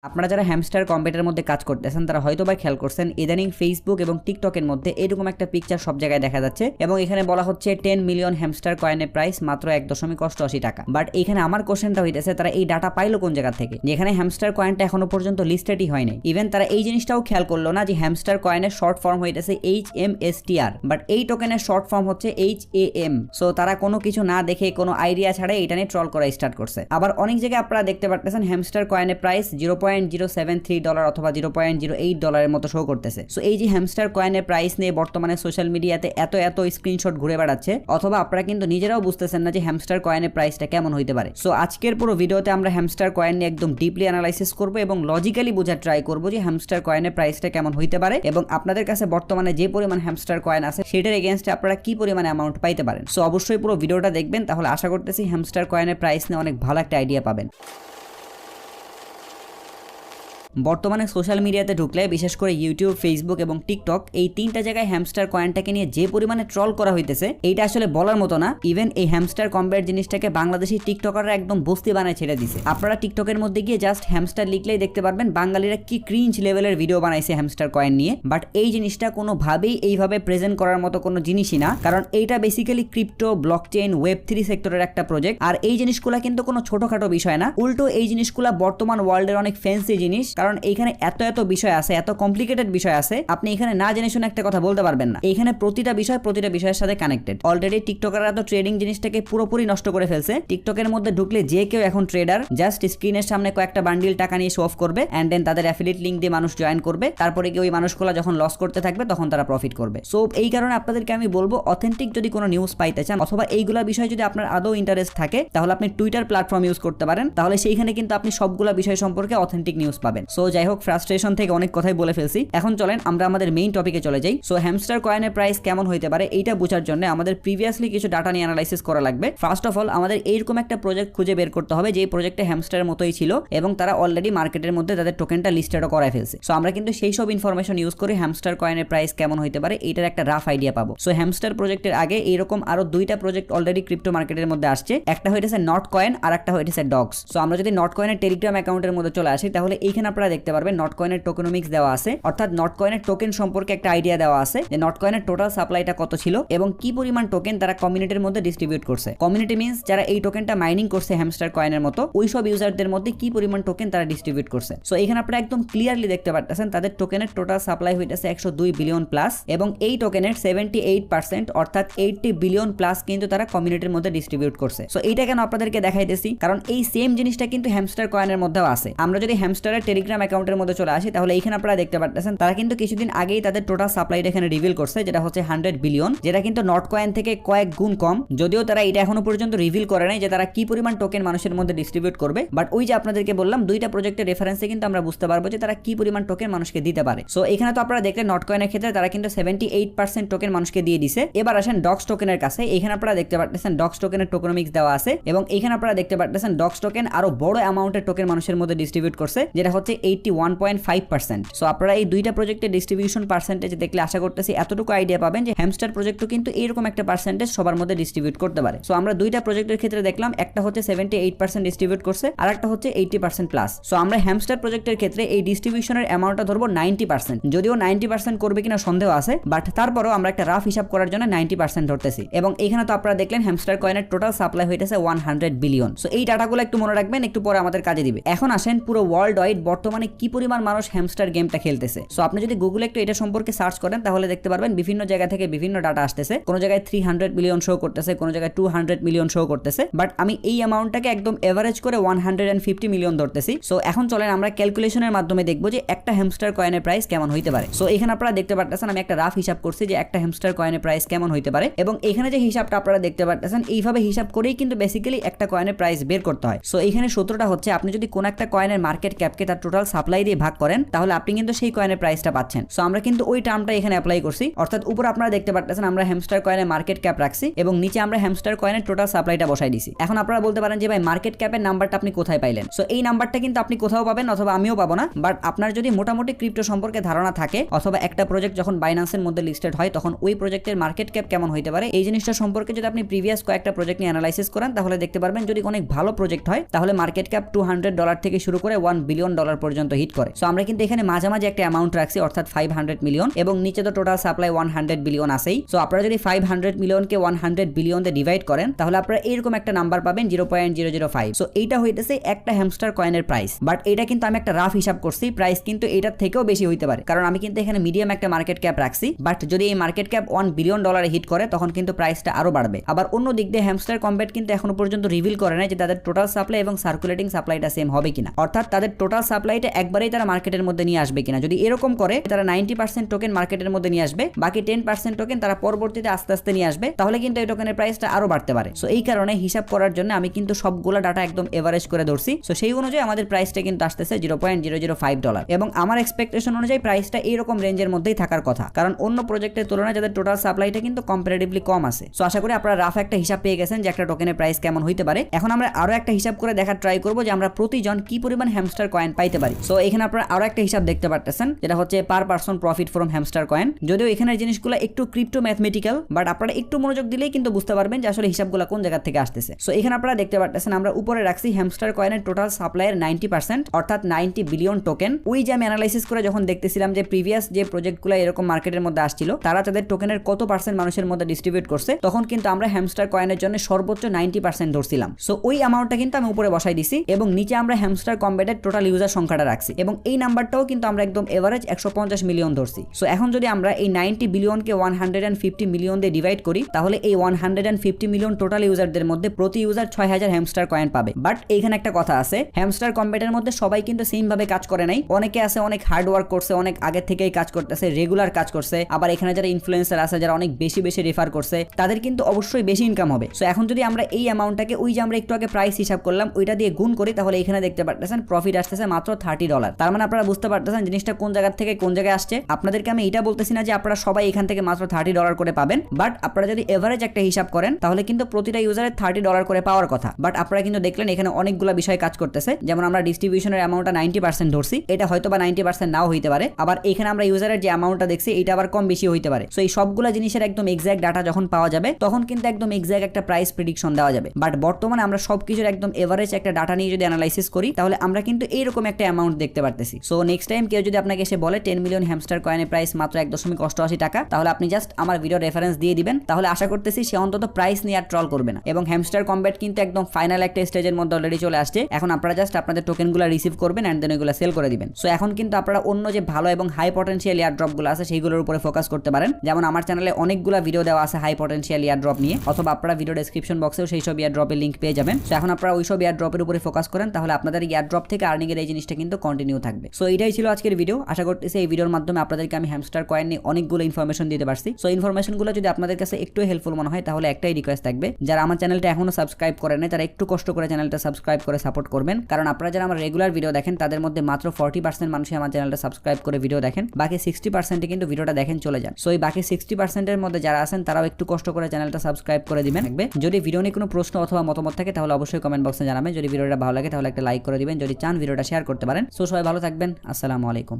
আপনারা যারা হ্যামস্টার কম্পিউটারের মধ্যে কাজ করতেছেন তারা হয়তো বা খেয়াল করছেন ইদানিং ফেসবুক এবং টিকটকের মধ্যে এরকম একটা পিকচার সব জায়গায় দেখা যাচ্ছে এবং এখানে বলা হচ্ছে 10 মিলিয়ন হ্যামস্টার কয়েনের প্রাইস মাত্র 1.88 টাকা। বাট এখানে আমার কোশ্চেনটা হইতেছে তারা এই ডাটা পাইলো কোন জায়গা থেকে, যেখানে হ্যামস্টার কয়েনটা এখনো পর্যন্ত লিস্টেডই হয়নি। ইভেন তারা এই জিনিসটাও খেয়াল করলো না যে হ্যামস্টার কয়েনের শর্ট ফর্ম হইতেছে HMSTR, বাট এই টোকেনের শর্ট ফর্ম হচ্ছে HAM। সো তারা কোনো কিছু না দেখে কোনো আইডিয়া ছাড়াই এটা নিয়ে ট্রল করা স্টার্ট করছে। আবার অনেক জায়গায় আপনারা দেখতে পাচ্ছেন হ্যামস্টার কয়েনের প্রাইস $0.073 অথবা $0.08 মতো শো করতেছে। সো এই যে হ্যামস্টার কয়েনের প্রাইস নিয়ে বর্তমানে সোশ্যাল মিডিয়াতে এত স্ক্রিনশট ঘুরে বেড়াচ্ছে, অথবা আপনারা কিন্তু নিজেরাও বুঝতেছেন না যে হ্যামস্টার কয়েনের প্রাইসটা কেমন হইতে পারে। সো আজকের পুরো ভিডিওতে আমরা হ্যামস্টার কয়েন নিয়ে একদম ডিপলি অ্যানালাইসিস করবো এবং লজিক্যালি বোঝার ট্রাই করবো যে হ্যামস্টার কয়েনের প্রাইসটা কেমন হইতে পারে এবং আপনাদের কাছে বর্তমানে যে পরিমাণ হ্যামস্টার কয়েন আছে সেটার এগেইনস্টে আপনারা কি পরিমাণ অ্যামাউন্ট পাইতে পারেন। সো অবশ্যই পুরো ভিডিওটা দেখবেন, তাহলে আশা করতেছি হ্যামস্টার কয়েনের প্রাইস নিয়ে অনেক ভালো একটা আইডিয়া পাবেন। বর্তমানে সোশ্যাল মিডিয়াতে ঢুকলে বিশেষ করে ইউটিউব, ফেসবুক এবং টিকটক এই তিনটা জায়গায় হ্যামস্টার কয়েনটাকে নিয়ে যে পরিমাণে ট্রল করা হইতেছে এইটা আসলে বলার মতো না। ইভেন এই হ্যামস্টার কম্পেয়ার জিনিসটাকে বাংলাদেশি টিকটকাররা একদম বস্তি বানায় ছেড়ে দিছে। আপনারা টিকটকের মধ্যে গিয়ে জাস্ট হ্যামস্টার লিখলেই দেখতে পারবেন বাঙালিরা কি ক্রিঞ্জ লেভেলের ভিডিও বানাইছে হ্যামস্টার কয়েন নিয়ে। বাট এই জিনিসটা কোনোভাবেই এইভাবে প্রেজেন্ট করার মতো কোনো জিনিসই না, কারণ এইটা বেসিক্যালি ক্রিপ্টো, ব্লকচেইন, Web3 সেক্টরের একটা প্রজেক্ট। আর এই জিনিসগুলা কিন্তু কোনো ছোটখাটো বিষয় না, উল্টো এই জিনিসগুলা বর্তমান ওয়ার্ল্ডের অনেক ফ্যান্সি জিনিস, কারণ এইখানে এত বিষয় আছে, এত কমপ্লিকেটেড বিষয় আছে, আপনি এখানে না জেনে শুনে একটা কথা বলতে পারবেন না। এখানে প্রতিটা বিষয়ের সাথে কানেক্টেড। অলরেডি টিকটকাররা তো ট্রেডিং জিনিসটাকে পুরোপুরি নষ্ট করে ফেলছে। টিকটকের মধ্যে ঢুকলে যে কেউ এখন ট্রেডার, জাস্ট স্ক্রিনের সামনে কয়েকটা বান্ডিল টাকা নিয়ে শো অফ করবে এন্ড দেন তাদের অ্যাফিলিয়েট লিংক দিয়ে মানুষ জয়েন করবে, তারপরে কি ওই মানুষগুলো যখন লস করতে থাকবে তখন তারা প্রফিট করবে। সো এই কারণে আপনাদেরকে আমি বলবো অথেন্টিক যদি কোনো নিউজ পাইতে চান অথবা এইগুলা বিষয় যদি আপনার আদৌ ইন্টারেস্ট থাকে তাহলে আপনি টুইটার প্ল্যাটফর্ম ইউজ করতে পারেন, তাহলে সেইখানে কিন্তু আপনি সবগুলা বিষয় সম্পর্কে অথেন্টিক নিউজ পাবেন। সো যাই হোক, ফ্রাস্ট্রেশন থেকে অনেক কথাই বলে ফেলছি, এখন চলেন আমরা আমাদের মেইন টপিকে চলে যাই। সো হ্যামস্টার কয়েনের প্রাইস কেমন হইতে পারে এইটা বোঝার জন্য আমাদের প্রিভিয়াসলি কিছু ডাটা নিয়ে অ্যানালাইসিস করা লাগবে। ফার্স্ট অফ অল আমাদের এইরকম একটা প্রজেক্ট খুঁজে বের করতে হবে যে প্রজেক্টে হ্যামস্টারের মতোই ছিল এবং তারা অলরেডি মার্কেটের মধ্যে তাদের টোকেনটা লিস্টেডও করায় ফেলছে। সো আমরা কিন্তু সেই সব ইনফরমেশন ইউজ করে হ্যামস্টার কয়েনের প্রাইস কেমন হইতে পারে এইটার একটা রাফ আইডিয়া পাবো। সো হ্যামস্টার প্রজেক্টের আগে এইরকম আরো দুইটা প্রজেক্ট অলরেডি ক্রিপ্টো মার্কেটের মধ্যে আসছে, একটা হইতেছে নট কয়েন আর একটা হইতেছে ডগস। সো আমরা যদি নট কয়েনের টেলিগ্রাম অ্যাকাউন্টের মধ্যে চলে আসি তাহলে এইখানে আপনারা দেখতে পারবেন নট কয়েনের টোকেনমিক্স দেওয়া আছে, অর্থাৎ নট কয়েনের টোকেন সম্পর্কে একটা আইডিয়া দেওয়া আছে যে নট কয়েনের টোটাল সাপ্লাইটা কত ছিল এবং কি পরিমাণ টোকেন তারা কমিউনিটির মধ্যে ডিস্ট্রিবিউট করছে। কমিউনিটি মিন্স যারা এই টোকেনটা মাইনিং করছে হ্যামস্টার কয়েনের মতো ওই সব ইউজারদের মধ্যে কি পরিমাণ টোকেন তারা ডিস্ট্রিবিউট করছে। সো এখানে আপনারা একদম ক্লিয়ারলি দেখতে পাচ্ছেন তাদের টোকেনের টোটাল সাপ্লাই হইতেছে 102 বিলিয়ন প্লাস এবং এই টোকেনের 78% অর্থাৎ 80 বিলিয়ন প্লাস কিন্তু তারা কমিউনিটির মধ্যে ডিস্ট্রিবিউট করছে। সো এইটা কেন আপনাদেরকে দেখাইতেছি, কারণ এই সেম জিনিসটা কিন্তু হ্যামস্টার কয়েনের মধ্যেও আছে। আমরা যদি হ্যামস্টারের টেলিগ্রাম অ্যাকাউন্টের মধ্যে চলে আসি তাহলে এখানে আপনারা দেখতে পাচ্ছেন তারা কিন্তু কিছুদিন আগেই তাদের টোটাল সাপ্লাইটা এখানে রিভিল করছে, যেটা হচ্ছে 100 বিলিয়ন, যেটা কিন্তু নট কয়েন থেকে কয়েক গুণ কম। যদিও তারা এটা এখনো পর্যন্ত রিভিল করে নাই যে তারা কি পরিমাণ টোকেন মানুষের মধ্যে ডিস্ট্রিবিউট করবে, বাট ওই যে আপনাদেরকে বললাম দুইটা প্রজেক্টের রেফারেন্সে কিন্তু আমরা বুঝতে পারবো যে তারা কি পরিমাণ টোকেন মানুষকে দিতে পারে। সো এখানে তো আপনারা দেখলেন নট কয়েনের ক্ষেত্রে তারা কিন্তু 78% টোকেন মানুষকে দিয়ে দিছে। এবার আসেন ডক্স টোকেনের কাছে, এখানে আপনারা দেখতে পাচ্ছেন ডক্স টোকেনের টোকেনমিক্স দেওয়া আছে এবং এখানে আপনারা দেখতে পাচ্ছেন ডক্স টোকেন আরো বড় অ্যামাউন্টের টোকেন মানুষের মধ্যে ডিস্ট্রিবিউট করছে, যেটা হচ্ছে 81.5%। সো আপনারা এই দুইটা প্রজেক্টের ডিস্ট্রিবিউশন পার্সেন্টেজ দেখলে আশা করতেছি এতটুকু আইডিয়া পাবেন যে হ্যামস্টার প্রজেক্টও কিন্তু এরকম একটা পার্সেন্টেজ সবার মধ্যে ডিস্ট্রিবিউট করতে পারে। সো আমরা দুইটা প্রজেক্টের ক্ষেত্রে দেখলাম একটা হচ্ছে 78% ডিস্ট্রিবিউট করছে আর একটা হচ্ছে 80% প্লাস। সো আমরা হ্যামস্টার প্রজেক্টের ক্ষেত্রে এই ডিস্ট্রিবিউশনের অ্যামাউন্টটা ধরবো 90%, যদিও 90% করবে কিনা সন্দেহ আছে, বাট তারপরও আমরা একটা রাফ হিসাব করার জন্য 90% ধরতেছি। এবং এখানে তো আপনারা দেখলেন হ্যামস্টার কয়েনের টোটাল সাপ্লাই হইতেছে 100 বিলিয়ন। সো এই ডাটাগুলো একটু মনে রাখবেন, একটু পরে আমাদের কাজে দিবে। এখন আসেন পুরো ওয়ার্ল্ড ওয়াইড বর্তমানে কি পরিমাণ মানুষ হ্যামস্টার গেমটা খেলতেছে। সো আপনি যদি গুগলে একটু এটা সম্পর্কে সার্চ করেন তাহলে দেখতে পারবেন বিভিন্ন জায়গা থেকে বিভিন্ন ডাটা আসতেছে, কোনো জায়গায় 300 মিলিয়ন শো করতেছে, কোনো জায়গায় 200 মিলিয়ন শো করতেছে, বাট আমি এই অ্যামাউন্টটাকে একদম এভারেজ করে 150 মিলিয়ন ধরতেছি। সো এখন চলেন আমরা ক্যালকুলেশনের মাধ্যমে দেখবো যে একটা হ্যামস্টার কয়েনের প্রাইস কেমন হইতে পারে। সো এখানে আপনারা দেখতে পাচ্ছেন আমি একটা রাফ হিসাব করছি যে একটা হ্যামস্টার কয়েনের প্রাইস কেমন হইতে পারে এবং এখানে যে হিসাবটা আপনারা দেখতে পাচ্ছেন এইভাবে হিসাব করেই কিন্তু বেসিক্যালি একটা কয়েনের প্রাইস বের করতে হয়। সো এখানে সূত্রটা হচ্ছে আপনি যদি কোন একটা কয়েনের মার্কেট ক্যাপকে তার টোটাল সাপ্লাই দিয়ে ভাগ করেন তাহলে আপনি কিন্তু সেই কয়েনের প্রাইসটা পাচ্ছেন। সো আমরা কিন্তু ওই টার্মটা এখানে অ্যাপ্লাই করছি, অর্থাৎ উপর আপনারা দেখতে পাচ্ছেন আমরা হ্যামস্টার কয়েনের মার্কেট ক্যাপ রাখছি এবং নিচে আমরা হ্যামস্টার কয়েনের টোটাল সাপ্লাইটা বসাই দিছি। এখন আপনারা বলতে পারেন যে ভাই মার্কেট ক্যাপের নাম্বারটা আপনি কোথায় পাইলেন? সো এই নাম্বারটা কিন্তু আপনি কোথাও পাবেন অথবা আমিও পাবো না, বাট আপনার যদি মোটামুটি ক্রিপ্টো সম্পর্কে ধারণা থাকে অথবা একটা প্রজেক্ট যখন বাইন্যান্সের মধ্যে লিস্টেড হয় তখন ওই প্রজেক্টের মার্কেট ক্যাপ কেমন হইতে পারে এই জিনিসটা সম্পর্কে যদি আপনি প্রিভিয়াস কয়েকটা প্রজেক্ট নিয়ে অ্যানালাইসিস করেন তাহলে দেখতে পারবেন যদি অনেক ভালো প্রজেক্ট হয় তাহলে মার্কেট ক্যাপ $200 থেকে শুরু করে $1 বিলিয়ন পর্যন্ত হিট করে। সো আমরা কিন্তু এখানে মাঝামাঝি একটা অ্যামাউন্ট রাখছি, অর্থাৎ 500 মিলিয়ন, এবং নিচে তো টোটাল সাপ্লাই 100 বিলিয়ন আছেই। সো আপনারা যদি 500 মিলিয়নকে 100 বিলিয়ন দিয়ে ডিভাইড করেন তাহলে আপনারা এরকম একটা নাম্বার পাবেন 0.005। সো এইটা হইতেছে একটা হ্যামস্টার কয়েনের প্রাইস। বাট এটা কিন্তু আমি একটা রাফ হিসাব করছি, প্রাইস কিন্তু এটার থেকেও বেশি হইতে পারে, কারণ আমি কিন্তু এখানে মিডিয়াম একটা মার্কেট ক্যাপ রাখছি। বাট যদি এই মার্কেট ক্যাপ $1 বিলিয়ন হিট করে তখন কিন্তু প্রাইসটা আরো বাড়বে। আবার অন্য দিক দিয়ে হ্যামস্টার কম্ব্যাট কিন্তু এখনো পর্যন্ত রিভিল করে নাই যে তাদের টোটাল সাপ্লাই এবং সার্কুলেটিং সাপ্লাইটা সেম হবে কিনা, অর্থাৎ তাদের টোটাল সাপ্লাইটা একবারেই তারা মার্কেটের মধ্যে নিয়ে আসবে কিনা। যদি এরকম করে তারা 90% টোকেন মার্কেটের মধ্যে নিয়ে আসবে, বাকি 10% টোকেন তারা পরবর্তীতে আস্তে আস্তে নিয়ে আসবে, তাহলে কিন্তু এই টোকেনের প্রাইসটা আরো বাড়তে পারে। সো এই কারণে হিসাব করার জন্য আমি কিন্তু সবগুলো ডাটা একদম এভারেজ করে ধরছি। সো সেই অনুযায়ী আমাদের প্রাইসটা কিন্তু আসতেছে $0.005, এবং আমার এক্সপেকটেশন অনুযায়ী প্রাইসটা এইরকম রেঞ্জের মধ্যেই থাকার কথা, কারণ অন্য প্রজেক্টের তুলনায় যাদের টোটাল সাপ্লাইটা কিন্তু কম্পারেটিভলি কম আছে। সো আশা করি আপনারা রাফ একটা হিসাব পেয়ে গেছেন যে একটা টোকেনের প্রাইস কেমন হইতে পারে। এখন আমরা আরো একটা হিসাব করে দেখার ট্রাই করব যে আমরা প্রতিজন কি পরিমাণ হ্যামস্টার কয়েন পাইতে পারি। সো এখানে আপনারা আরো একটা হিসাব দেখতে পারতেছেন, যেটা হচ্ছে per person profit from hamster coin. যদিও এখানের জিনিসগুলো একটু ক্রিপ্টো ম্যাথমেটিক্যাল, বাট আপনারা একটু মনোযোগ দিলেই কিন্তু বুঝতে পারবেন যে আসলে হিসাবগুলো কোন জায়গা থেকে আসতেছে। সো এখানে আপনারা দেখতে পারতেছেন আমরা উপরে রাখছি হ্যামস্টার কয়েনের টোটাল সাপ্লাইয়ের 90%, অর্থাৎ 90 বিলিয়ন টোকেন। ওই যে আমি অ্যানালাইসিস করে যখন দেখতেছিলাম যে প্রিভিয়াস যে প্রজেক্টগুলো এরকম মার্কেটের মধ্যে আসছিল তারা তাদের টোকেনের কত পার্সেন্ট মানুষের মধ্যে ডিস্ট্রিবিউট করছে, তখন কিন্তু আমরা হ্যামস্টার কয়েনের জন্য সর্বোচ্চ 90% ধরছিলাম। সো ওই অ্যামাউন্টটা কিন্তু আমি উপরে বসাই দিছি, এবং নিচে আমরা হ্যামস্টার কম্ব্যাটের টোটাল ইউজার সংখ্যাটা রাখছি, এবং এই নাম্বারটাও কিন্তু আমরা একদম এভারেজ 150 মিলিয়ন ধরছি। সো এখন যদি আমরা এই 90 বিলিয়নকে 150 মিলিয়ন দিয়ে ডিভাইড করি তাহলে এই 150 মিলিয়ন টোটাল ইউজারদের মধ্যে প্রতি ইউজার 6000 হ্যামস্টার কয়েন পাবে। বাট এইখানে একটা কথা আছে, হ্যামস্টার কম্ব্যাটের মধ্যে সবাই কিন্তু সেম ভাবে কাজ করে নাই। অনেকে আছে অনেক হার্ড ওয়ার্ক করছে, অনেক আগে থেকেই কাজ করতেছে, রেগুলার কাজ করছে। আবার এখানে যারা ইনফ্লুয়েন্সার আছে যারা অনেক বেশি বেশি রেফার করছে, তাদের কিন্তু অবশ্যই বেশি ইনকাম হবে। সো এখন যদি আমরা এই অ্যামাউন্টটাকে ওই যে আমরা একটু আগে প্রাইস হিসাব করলাম ওইটা দিয়ে গুণ করি তাহলে এখানে দেখতে পারতেছেন প্রফিট আসতেছে মাত্র $30। তার মানে আপনারা বুঝতে পারতেছেন জিনিসটা কোন জায়গা থেকে কোন জায়গায় আসছে। আপনাদেরকে আমি এটা বলতেছি না যে আপনারা সবাই এখান থেকে মাত্র $30 করে পাবেন, বাট আপনারা যদি এভারেজ একটা হিসাব করেন তাহলে কিন্তু প্রতিটা ইউজারের $30 করে পাওয়ার কথা। বাট আপনারা কিন্তু দেখলেন এখানে অনেকগুলো বিষয় কাজ করতেছে, যেমন আমরা ডিস্ট্রিবিউশনের অ্যামাউন্টটা 90% ধরছি, এটা হয়তো বা 90% নাও হইতে পারে। আবার এখানে আমরা ইউজারের যে অ্যামাউন্টটা দেখছি এটা আবার কম বেশি হইতে পারে। সো এই সবগুলো জিনিসের একদম এক্সাক্ট ডাটা যখন পাওয়া যাবে তখন কিন্তু একদম এক্সাক্ট একটা প্রাইস প্রেডিকশন দেওয়া যাবে। বাট বর্তমানে আমরা সবকিছুর একদম এভারেজ একটা ডাটা নিয়ে যদি অ্যানালাইসিস করি তাহলে আমরা কিন্তু এইরকম একটা অ্যামাউন্ট দেখতে পারতেছি। সো নেক্সট টাইম কেউ যদি আপনাকে এসে বলে 10 মিলিয়ন হ্যামস্টার কয়েনের প্রাইস মাত্র 1.88 টাকা, তাহলে আপনি জাস্ট আমার ভিডিও রেফারেন্স দিয়ে দিবেন, তাহলে আশা করতেছি সে অন্তত প্রাইস নিয়ে আর ট্রল করবে না। এবং হ্যামস্টার কম্ব্যাট কিন্তু একদম ফাইনাল একটা স্টেজের মধ্যে অলরেডি চলে আসছে। এখন আপনারা জাস্ট আপনাদের টোকেনগুলো রিসিভ করবেন এন্ড দেন ওইগুলো সেল করে দিবেন। সো এখন কিন্তু আপনারা অন্য যে ভালো এবং হাই পটেনশিয়াল এয়ারড্রপগুলো আছে সেইগুলোর উপরে ফোকাস করতে পারেন। যেমন আমার চ্যানেলে অনেকগুলো ভিডিও দেওয়া আছে হাই পটেনশিয়াল এয়ারড্রপ নিয়ে, অথবা আপনারা ভিডিও ডেসক্রিপশন বক্সেও সেই সব এয়ারড্রপের লিংক পেয়ে যাবেন। সো এখন আপনারা ওইসব এয়ারড্রপের উপরে ফোকাস করেন, তাহলে আপনাদের এয়ারড্রপ থেকে আর্নিং এর এই জিনিসটা কিন্তু কন্টিনিউ থাকবে। সো এটাই ছিল আজকের ভিডিও। আশা করতেছি এই ভিডিওর মাধ্যমে আপনাদেরকে আমি হ্যামস্টার কয়েন নিয়ে অনেকগুলো ইনফরমেশন দিতে পারছি। সো ইনফরমেশনগুলো যদি আপনাদের কাছে একটু হেল্পফুল মনে হয় তাহলে একটাই রিকোয়েস্ট থাকবে, যারা আমার চ্যানেলটা এখনো সাবস্ক্রাইব করেন নাই তারা একটু কষ্ট করে চ্যানেলটা সাবস্ক্রাইব করে সাপোর্ট করবেন, কারণ আপনারা যারা আমার রেগুলার ভিডিও দেখেন তাদের মধ্যে মাত্র 40% মানুষই আমার চ্যানেলটা সাবস্ক্রাইব করে ভিডিও দেখেন, বাকি 60% কিন্তু ভিডিওটা দেখেন চলে যান। সো এই বাকি 60% এর মধ্যে যারা আছেন তারাও একটু কষ্ট করে চ্যানেলটা সাবস্ক্রাইব করে দিবেন। যদি ভিডিও নিয়ে কোনো প্রশ্ন অথবা মতামত থাকে তাহলে অবশ্যই কমেন্ট বক্সে জানাবেন। যদি ভিডিওটা ভালো লাগে তাহলে একটা লাইক করে দিবেন, যদি চান ভিডিওটা শেয়ার করতে পারেন। সো সবাই ভালো থাকবেন, আসসালামু আলাইকুম।